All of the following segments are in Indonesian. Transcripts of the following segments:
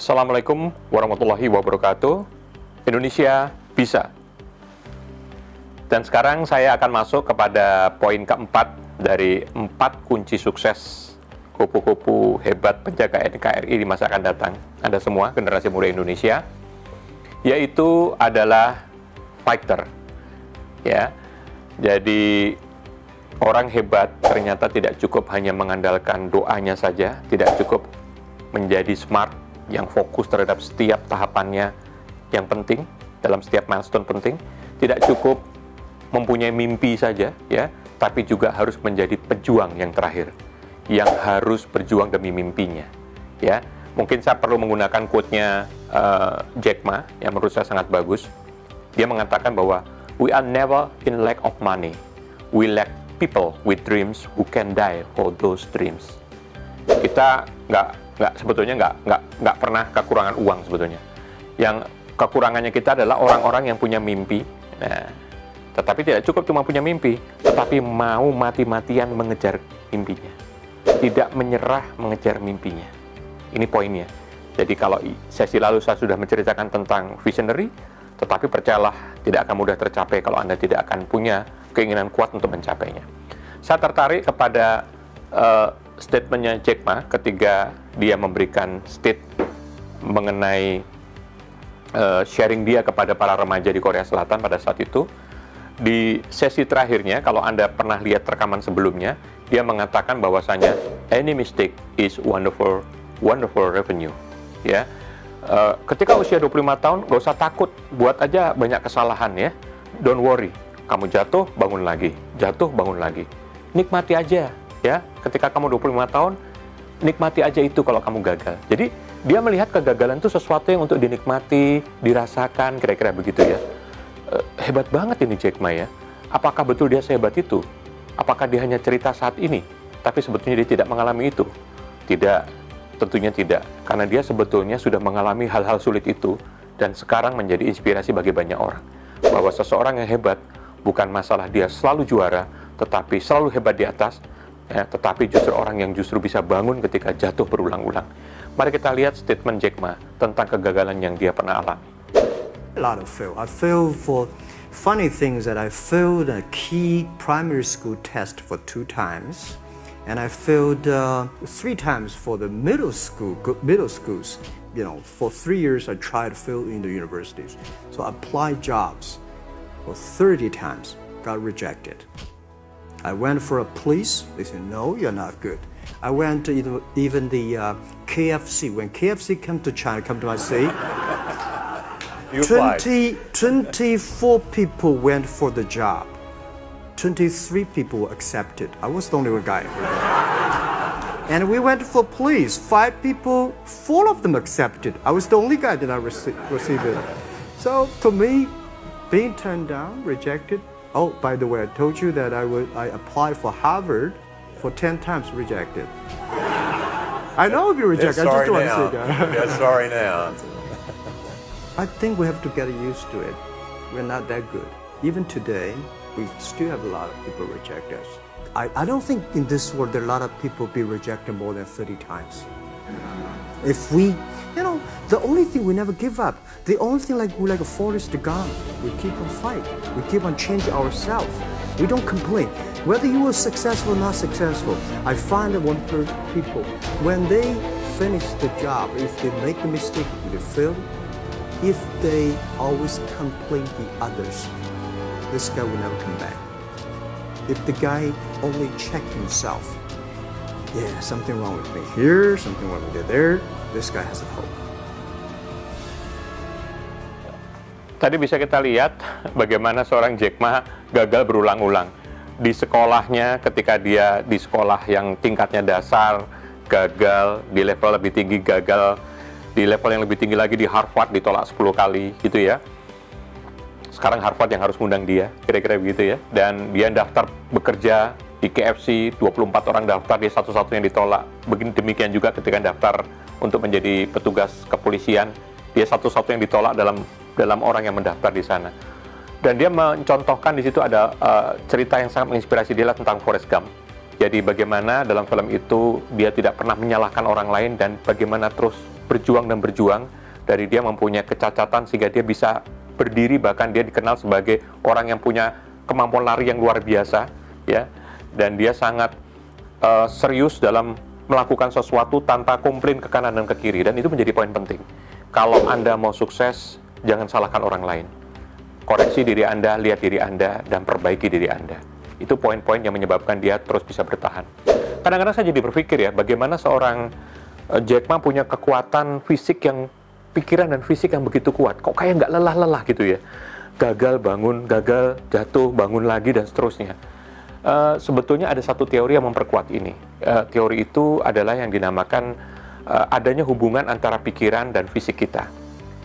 Assalamualaikum warahmatullahi wabarakatuh. Indonesia bisa. Dan sekarang saya akan masuk kepada poin keempat dari 4 kunci sukses kupu-kupu hebat penjaga NKRI di masa akan datang. Anda semua, generasi muda Indonesia, yaitu adalah fighter. Ya, jadi orang hebat ternyata tidak cukup hanya mengandalkan doanya saja, tidak cukup menjadi smart yang fokus terhadap setiap tahapannya yang penting, dalam setiap milestone penting, tidak cukup mempunyai mimpi saja, ya, tapi juga harus menjadi pejuang yang terakhir, yang harus berjuang demi mimpinya, ya. Mungkin saya perlu menggunakan quote-nya Jack Ma, yang menurut saya sangat bagus. Dia mengatakan bahwa we are never in lack of money, we lack people with dreams who can die for those dreams. Kita sebetulnya nggak pernah kekurangan uang sebetulnya. Yang kekurangannya kita adalah orang-orang yang punya mimpi. Nah, tetapi tidak cukup cuma punya mimpi, tetapi mau mati-matian mengejar mimpinya. Tidak menyerah mengejar mimpinya. Ini poinnya. Jadi kalau sesi lalu saya sudah menceritakan tentang visionary, tetapi percayalah tidak akan mudah tercapai kalau Anda tidak akan punya keinginan kuat untuk mencapainya. Saya tertarik kepada statementnya Jack Ma ketika dia memberikan mengenai sharing dia kepada para remaja di Korea Selatan pada saat itu. Di sesi terakhirnya, kalau Anda pernah lihat rekaman sebelumnya, dia mengatakan bahwasanya any mistake is wonderful revenue. Ya, ketika usia 25 tahun, gak usah takut, buat aja banyak kesalahan ya. Don't worry, kamu jatuh, bangun lagi, jatuh, bangun lagi. Nikmati aja. Ya, ketika kamu 25 tahun, nikmati aja itu kalau kamu gagal. Jadi, dia melihat kegagalan itu sesuatu yang untuk dinikmati, dirasakan, kira-kira begitu ya. Hebat banget ini Jack Ma ya. Apakah betul dia sehebat itu? Apakah dia hanya cerita saat ini, tapi sebetulnya dia tidak mengalami itu? Tidak, tentunya tidak. Karena dia sebetulnya sudah mengalami hal-hal sulit itu, dan sekarang menjadi inspirasi bagi banyak orang. Bahwa seseorang yang hebat, bukan masalah dia selalu juara, tetapi selalu hebat di atas, ya, tetapi justru orang yang justru bisa bangun ketika jatuh berulang-ulang. Mari kita lihat statement Jack Ma tentang kegagalan yang dia pernah alami. A lot of fail. I failed for funny things that I failed a key primary school test for 2 times, and I failed 3 times for the middle schools. You know, for 3 years I tried to fail in the universities. So I applied jobs for 30 times, got rejected. I went for a police, they said, no, you're not good. I went to even the KFC. When KFC came to China, come to my city, 24 people went for the job. 23 people were accepted. I was the only one guy. And we went for police. 5 people, 4 of them accepted. I was the only guy that I received it. So to me, being turned down, rejected. Oh, by the way, I told you that I applied for Harvard for 10 times, rejected. I know I'll be rejected. I just don't want to say that. Get sorry now. I think we have to get used to it. We're not that good. Even today, we still have a lot of people reject us. I don't think in this world there are a lot of people be rejected more than 30 times. If we, you know, the only thing we never give up. The only thing we're like a Forrest Gump. We keep on fighting. We keep on changing ourselves. We don't complain. Whether you are successful or not successful, I find that people, when they finish the job, if they make a mistake, if they fail, if they always complain the others, this guy will never come back. If the guy only check himself, yeah, something wrong with me here, something wrong with me there, this guy has a hope. Tadi bisa kita lihat bagaimana seorang Jack Ma gagal berulang-ulang. Di sekolahnya, ketika dia di sekolah yang tingkatnya dasar, gagal, di level lebih tinggi gagal, di level yang lebih tinggi lagi di Harvard ditolak 10 kali, gitu ya. Sekarang Harvard yang harus ngundang dia, kira-kira begitu ya. Dan dia daftar bekerja di KFC, 24 orang daftar, dia satu-satunya ditolak. Begini demikian juga ketika daftar untuk menjadi petugas kepolisian, dia satu-satunya ditolak dalam orang yang mendaftar di sana. Dan dia mencontohkan di situ ada cerita yang sangat menginspirasi dia tentang Forrest Gump. Jadi bagaimana dalam film itu dia tidak pernah menyalahkan orang lain dan bagaimana terus berjuang dan berjuang, dari dia mempunyai kecacatan sehingga dia bisa berdiri, bahkan dia dikenal sebagai orang yang punya kemampuan lari yang luar biasa, ya. Dan dia sangat serius dalam melakukan sesuatu tanpa komplain ke kanan dan ke kiri, dan itu menjadi poin penting. Kalau Anda mau sukses, jangan salahkan orang lain. Koreksi diri Anda, lihat diri Anda, dan perbaiki diri Anda. Itu poin-poin yang menyebabkan dia terus bisa bertahan. Kadang-kadang saya jadi berpikir ya, bagaimana seorang Jack Ma punya kekuatan fisik yang, pikiran dan fisik yang begitu kuat. Kok kayak nggak lelah-lelah gitu ya. Gagal, bangun, gagal, jatuh, bangun lagi, dan seterusnya. Sebetulnya ada satu teori yang memperkuat ini. Teori itu adalah yang dinamakan adanya hubungan antara pikiran dan fisik kita.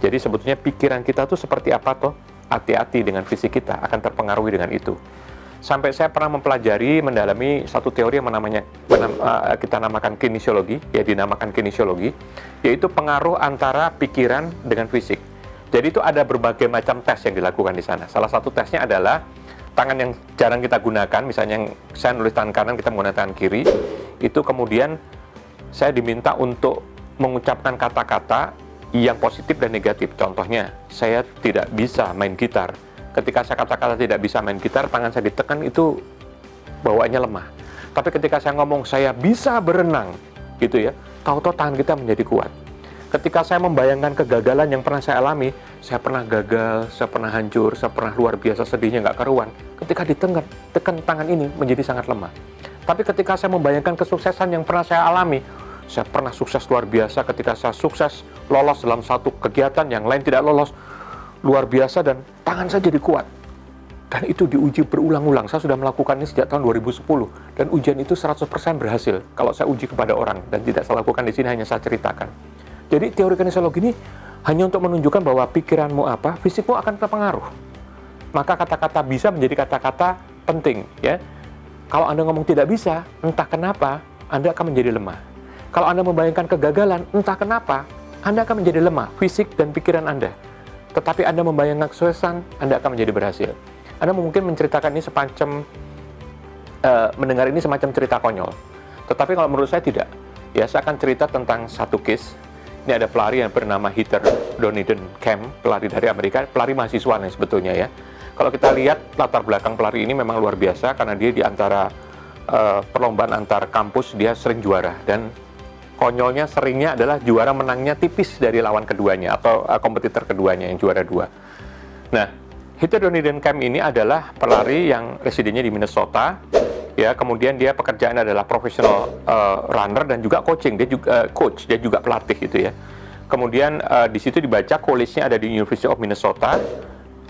Jadi sebetulnya pikiran kita tuh seperti apa toh? Hati-hati dengan fisik kita, akan terpengaruhi dengan itu. Sampai saya pernah mempelajari, mendalami satu teori yang kita namakan kinesiologi, ya dinamakan kinesiologi, yaitu pengaruh antara pikiran dengan fisik. Jadi itu ada berbagai macam tes yang dilakukan di sana. Salah satu tesnya adalah tangan yang jarang kita gunakan, misalnya yang saya nulis tangan kanan, kita menggunakan tangan kiri, itu kemudian saya diminta untuk mengucapkan kata-kata yang positif dan negatif. Contohnya, saya tidak bisa main gitar. Ketika saya kata-kata tidak bisa main gitar, tangan saya ditekan, itu bawaannya lemah. Tapi ketika saya ngomong, saya bisa berenang, gitu ya, tahu-tahu tangan kita menjadi kuat. Ketika saya membayangkan kegagalan yang pernah saya alami, saya pernah gagal, saya pernah hancur, saya pernah luar biasa sedihnya nggak karuan. Ketika tekan tangan ini menjadi sangat lemah. Tapi ketika saya membayangkan kesuksesan yang pernah saya alami, saya pernah sukses luar biasa, ketika saya sukses lolos dalam satu kegiatan yang lain tidak lolos, luar biasa, dan tangan saya jadi kuat. Dan itu diuji berulang-ulang. Saya sudah melakukan ini sejak tahun 2010, dan ujian itu 100% berhasil kalau saya uji kepada orang, dan tidak saya lakukan di sini, hanya saya ceritakan. Jadi teori kinesiologi ini hanya untuk menunjukkan bahwa pikiranmu apa, fisikmu akan terpengaruh. Maka kata-kata bisa menjadi kata-kata penting, ya. Kalau Anda ngomong tidak bisa, entah kenapa Anda akan menjadi lemah. Kalau Anda membayangkan kegagalan, entah kenapa Anda akan menjadi lemah, fisik dan pikiran Anda. Tetapi Anda membayangkan kesuksesan, Anda akan menjadi berhasil. Anda mungkin menceritakan ini semacam, mendengar ini semacam cerita konyol. Tetapi kalau menurut saya tidak. Ya, saya akan cerita tentang satu case. Ini ada pelari yang bernama Heather Doniden Kemp, pelari dari Amerika, pelari mahasiswa nih sebetulnya ya. Kalau kita lihat latar belakang pelari ini memang luar biasa, karena dia di antara perlombaan antar kampus, dia sering juara. Dan konyolnya seringnya adalah juara menangnya tipis dari lawan keduanya, atau kompetitor keduanya yang juara 2. Nah, Heather Doniden Kemp ini adalah pelari yang residennya di Minnesota. Ya, kemudian dia pekerjaan adalah professional runner dan juga coaching. Dia juga coach, dia juga pelatih gitu ya. Kemudian di situ dibaca college-nya ada di University of Minnesota,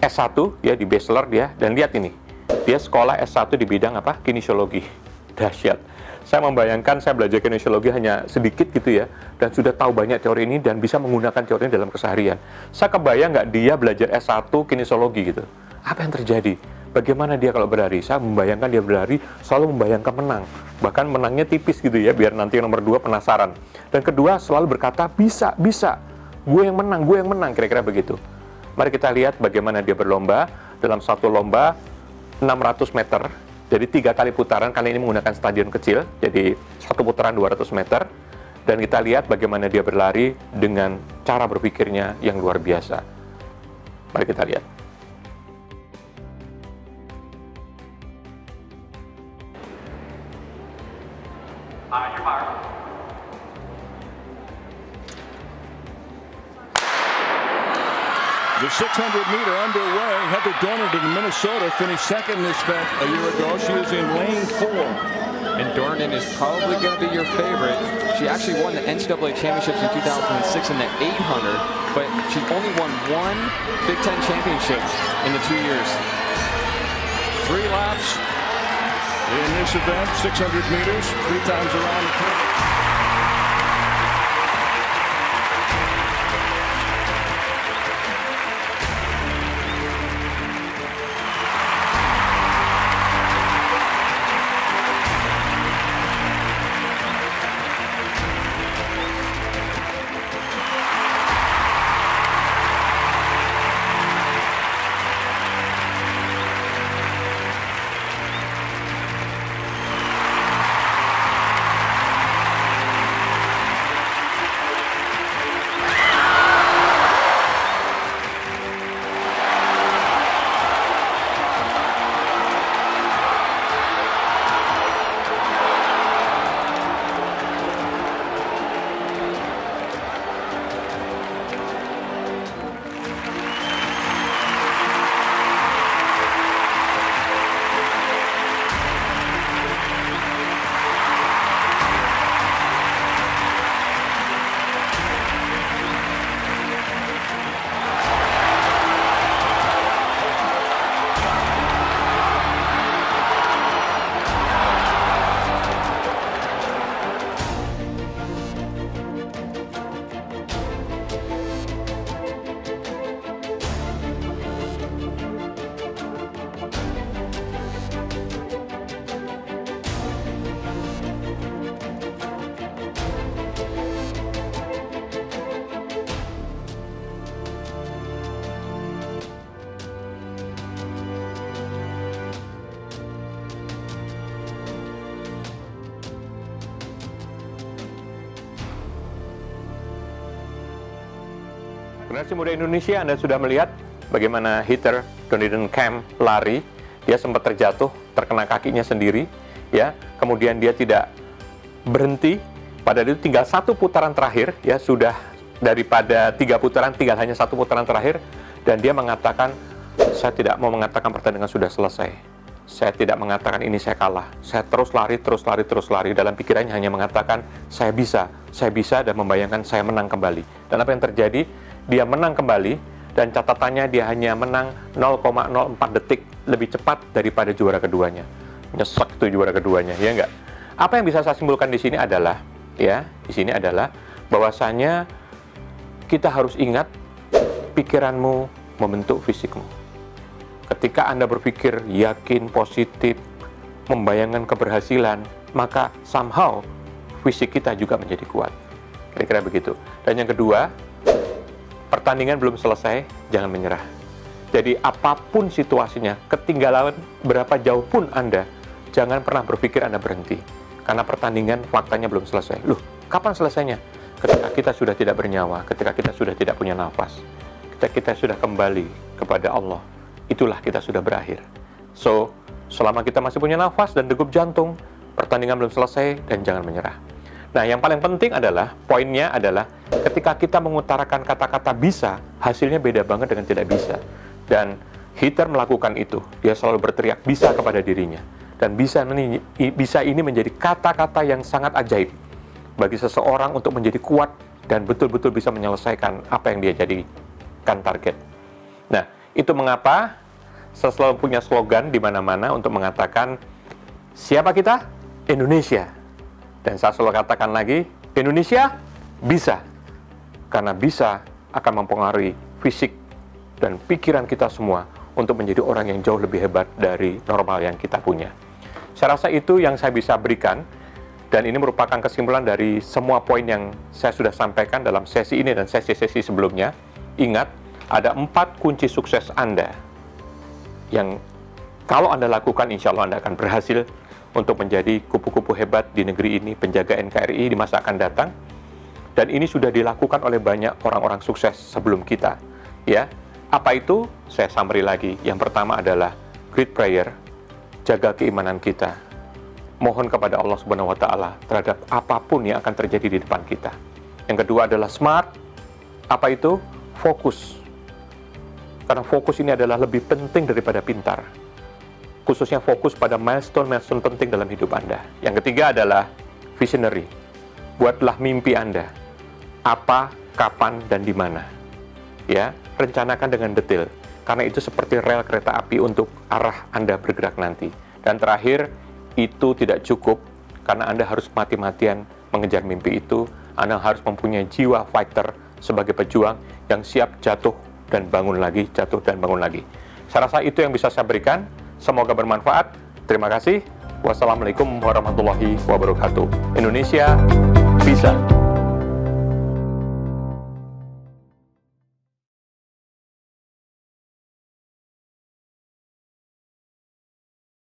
S1 ya, di bachelor dia. Dan lihat ini, dia sekolah S1 di bidang apa? Kinesiologi. Dahsyat. Saya membayangkan saya belajar kinesiologi hanya sedikit gitu ya, dan sudah tahu banyak teori ini dan bisa menggunakan teori ini dalam keseharian. Saya kebayang nggak dia belajar S1 kinesiologi gitu? Apa yang terjadi? Bagaimana dia kalau berlari? Saya membayangkan dia berlari, selalu membayangkan menang. Bahkan menangnya tipis gitu ya, biar nanti nomor 2 penasaran. Dan kedua, selalu berkata, bisa, gue yang menang, kira-kira begitu. Mari kita lihat bagaimana dia berlomba. Dalam satu lomba, 600 meter, jadi 3 kali putaran, kali ini menggunakan stadion kecil, jadi satu putaran 200 meter. Dan kita lihat bagaimana dia berlari dengan cara berpikirnya yang luar biasa. Mari kita lihat. The 600-meter underway. Heather Doniden in Minnesota finished second in this event a year ago. She was in lane 4. And Doniden is probably going to be your favorite. She actually won the NCAA championships in 2006 in the 800, but she only won 1 Big Ten championship in the 2 years. 3 laps in this event, 600 meters, 3 times around the track. Generasi muda Indonesia, Anda sudah melihat bagaimana hitter Doniden Kemp lari, dia sempat terjatuh, terkena kakinya sendiri, ya. Kemudian dia tidak berhenti, pada itu tinggal 1 putaran terakhir, ya, sudah daripada 3 putaran, tinggal hanya 1 putaran terakhir, dan dia mengatakan, saya tidak mau mengatakan pertandingan sudah selesai. Saya tidak mengatakan ini saya kalah. Saya terus lari, terus lari, terus lari. Dalam pikirannya hanya mengatakan, saya bisa, dan membayangkan saya menang kembali. Dan apa yang terjadi? Dia menang kembali, dan catatannya dia hanya menang 0,04 detik lebih cepat daripada juara keduanya. Nyesek itu juara keduanya, ya enggak? Apa yang bisa saya simpulkan di sini adalah, ya, di sini adalah bahwasanya kita harus ingat pikiranmu membentuk fisikmu. Ketika Anda berpikir yakin, positif, membayangkan keberhasilan, maka somehow fisik kita juga menjadi kuat. Kira-kira begitu. Dan yang kedua, pertandingan belum selesai, jangan menyerah. Jadi apapun situasinya, ketinggalan berapa jauh pun Anda, jangan pernah berpikir Anda berhenti. Karena pertandingan faktanya belum selesai. Loh, kapan selesainya? Ketika kita sudah tidak bernyawa, ketika kita sudah tidak punya nafas, ketika kita sudah kembali kepada Allah, itulah kita sudah berakhir. So, selama kita masih punya nafas dan degup jantung, pertandingan belum selesai dan jangan menyerah. Nah, yang paling penting adalah, poinnya adalah, ketika kita mengutarakan kata-kata bisa, hasilnya beda banget dengan tidak bisa. Dan hitter melakukan itu, dia selalu berteriak bisa kepada dirinya. Dan bisa ini menjadi kata-kata yang sangat ajaib bagi seseorang untuk menjadi kuat dan betul-betul bisa menyelesaikan apa yang dia jadikan target. Nah, itu mengapa saya selalu punya slogan di mana-mana untuk mengatakan, siapa kita? Indonesia. Dan saya selalu katakan lagi, Indonesia bisa. Karena bisa akan mempengaruhi fisik dan pikiran kita semua untuk menjadi orang yang jauh lebih hebat dari normal yang kita punya. Saya rasa itu yang saya bisa berikan, dan ini merupakan kesimpulan dari semua poin yang saya sudah sampaikan dalam sesi ini dan sesi-sesi sebelumnya. Ingat, ada 4 kunci sukses Anda yang kalau Anda lakukan, insya Allah Anda akan berhasil untuk menjadi kupu-kupu hebat di negeri ini, penjaga NKRI di masa akan datang. Dan ini sudah dilakukan oleh banyak orang-orang sukses sebelum kita. Ya, apa itu? Saya summary lagi. Yang pertama adalah great prayer, jaga keimanan kita. Mohon kepada Allah Subhanahu wa Ta'ala terhadap apapun yang akan terjadi di depan kita. Yang kedua adalah smart. Apa itu? Fokus. Karena fokus ini adalah lebih penting daripada pintar. Khususnya fokus pada milestone-milestone penting dalam hidup Anda. Yang ketiga adalah visionary. Buatlah mimpi Anda. Apa, kapan, dan di mana. Ya, rencanakan dengan detail. Karena itu seperti rel kereta api untuk arah Anda bergerak nanti. Dan terakhir, itu tidak cukup karena Anda harus mati-matian mengejar mimpi itu. Anda harus mempunyai jiwa fighter sebagai pejuang yang siap jatuh dan bangun lagi, jatuh dan bangun lagi. Saya rasa itu yang bisa saya berikan. Semoga bermanfaat. Terima kasih. Wassalamualaikum warahmatullahi wabarakatuh. Indonesia bisa.